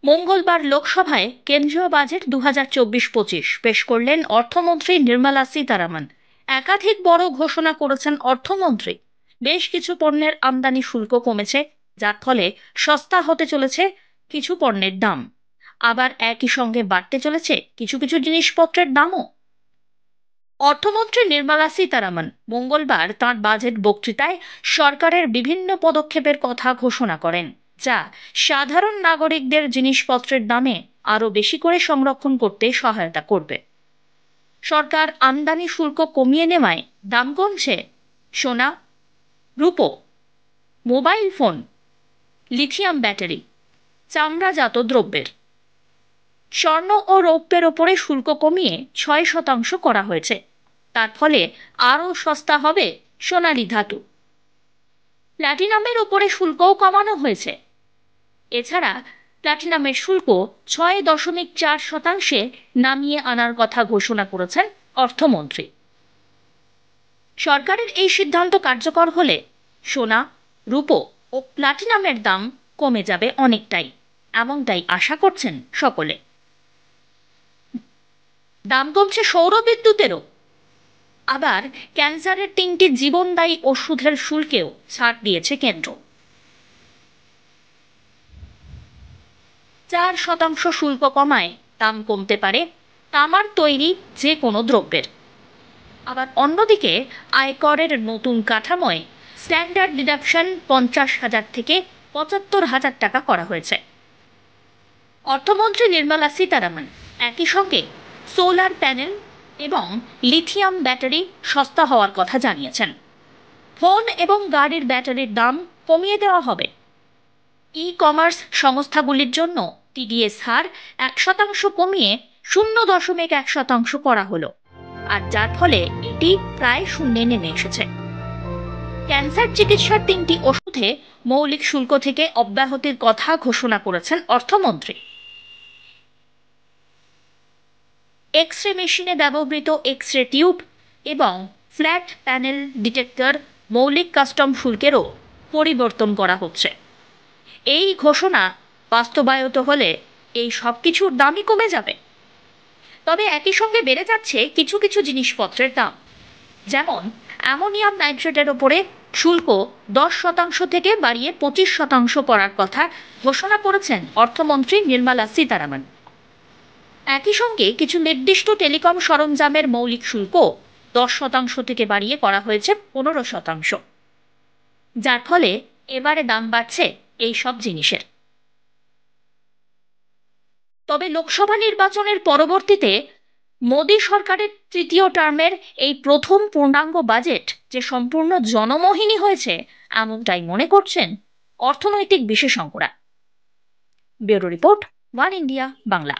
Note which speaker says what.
Speaker 1: মঙ্গলবার লোকসভায় কেন্দ্রীয় বাজেট 2024-25 পেশ করলেন অর্থমন্ত্রী নির্মলা সীতারামন। একাধিক বড় ঘোষণা করেছেন অর্থমন্ত্রী। বেশ কিছু পণ্যের আমদানি শুল্ক কমেছে, যার ফলে সস্তা হতে চলেছে কিছু পণ্যের দাম। আবার একই সঙ্গে বাড়তে চলেছে কিছু কিছু জিনিসপত্রের দামও। অর্থমন্ত্রী নির্মলা সীতারামন মঙ্গলবার তাঁর বাজেট বক্তৃতায় সরকারের বিভিন্ন পদক্ষেপের কথা ঘোষণা করেন, যা সাধারণ নাগরিকদের জিনিসপত্রের দামে আরও বেশি করে সংরক্ষণ করতে সহায়তা করবে। সরকার আমদানি শুল্ক কমিয়ে নেওয়ায় দাম কমছে সোনা, রূপো, মোবাইল ফোন, লিথিয়াম ব্যাটারি, চামড়াজাত দ্রব্যের। স্বর্ণ ও রৌপ্যের ওপরে শুল্ক কমিয়ে 6% করা হয়েছে। তার ফলে আরও সস্তা হবে সোনালী ধাতু। প্ল্যাটিনামের ওপরে শুল্কও কমানো হয়েছে। এছাড়া প্ল্যাটিনামের শুল্ক 6.4% নামিয়ে আনার কথা ঘোষণা করেছেন অর্থমন্ত্রী। সরকারের এই সিদ্ধান্ত কার্যকর হলে সোনা, রূপো ও প্ল্যাটিনামের দাম কমে যাবে অনেকটাই, এমনটাই আশা করছেন সকলে। দাম কমছে সৌর বিদ্যুতেরও। আবার ক্যান্সারের 3টি জীবনদায়ী ওষুধের শুল্কেও ছাড় দিয়েছে কেন্দ্র। 4% শুল্ক কমায় দাম কমতে পারে তামার তৈরি যে কোনো দ্রব্যের। আবার অন্যদিকে আয়করের নতুন কাঠামোয় স্ট্যান্ডার্ড ডিডাকশন 50,000 থেকে 75,000 টাকা করা হয়েছে। অর্থমন্ত্রী নির্মলা সীতারামন একই সঙ্গে সোলার প্যানেল এবং লিথিয়াম ব্যাটারি সস্তা হওয়ার কথা জানিয়েছেন। ফোন এবং গাড়ির ব্যাটারির দাম কমিয়ে দেওয়া হবে। ই-কমার্স সংস্থাগুলির জন্য টিডিএস হার 1% কমিয়ে 0.1% করা হলো, আর যার ফলে এটি প্রায় শূন্যে নেমে এসেছে। ক্যান্সার চিকিৎসার 3টি ওষুধে মৌলিক শুল্ক থেকে অব্যাহতির কথা ঘোষণা করেছেন অর্থমন্ত্রী। এক্স-রে মেশিনে ব্যবহৃত এক্স-রে টিউব এবং ফ্ল্যাট প্যানেল ডিটেক্টর মৌলিক কাস্টম শুল্কেরও পরিবর্তন করা হচ্ছে। এই ঘোষণা বাস্তবায়িত হলে এই সব কিছুর দামই কমে যাবে। তবে একই সঙ্গে বেড়ে যাচ্ছে কিছু কিছু জিনিসপত্রের দাম। যেমন অ্যামোনিয়াম নাইট্রেটের ওপরে শুল্ক 10% থেকে বাড়িয়ে 25% করার কথা ঘোষণা করেছেন অর্থমন্ত্রী নির্মলা সীতারামন। একই সঙ্গে কিছু নির্দিষ্ট টেলিকম সরঞ্জামের মৌলিক শুল্ক 10% থেকে বাড়িয়ে করা হয়েছে 15%, যার ফলে এবারে দাম বাড়ছে এই সব জিনিসের। তবে লোকসভা নির্বাচনের পরবর্তীতে মোদী সরকারের তৃতীয় টার্মের এই প্রথম পূর্ণাঙ্গ বাজেট যে সম্পূর্ণ জনমোহিনী হয়েছে, এমনটাই মনে করছেন অর্থনৈতিক বিশেষজ্ঞরা। Bureau report, one India Bangla.